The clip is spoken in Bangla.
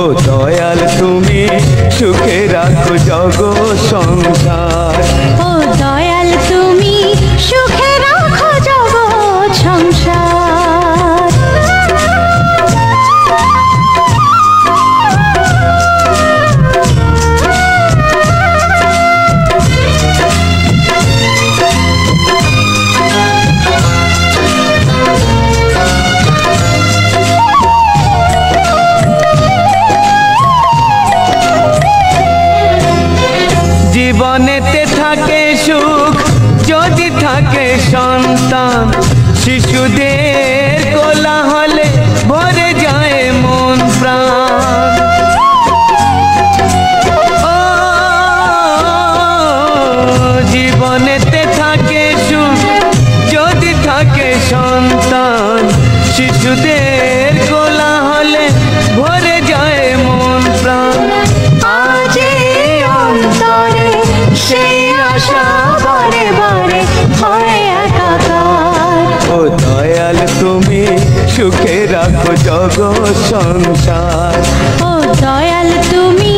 ও দয়াল তুমি সুখে রাখো জগৎ সংসার। ও দয়াল তুমি সুখে রাখো জগৎ সংসার। জীবনেতে থাকে সুখ যদি থাকে সন্তান, শিশুদের কোলাহলে ভরে যায় মন প্রাণ। ও জীবনেতে থাকে সুখ যদি থাকে সন্তান, শিশুদের কোলাহলে ভরে যায় মন প্রাণ। আজ অন্তরে সেই আশা বারে বারে হয় একাকার। ও দয়াল তুমি সুখে রাখো জগৎ সংসার। ও দয়াল তুমি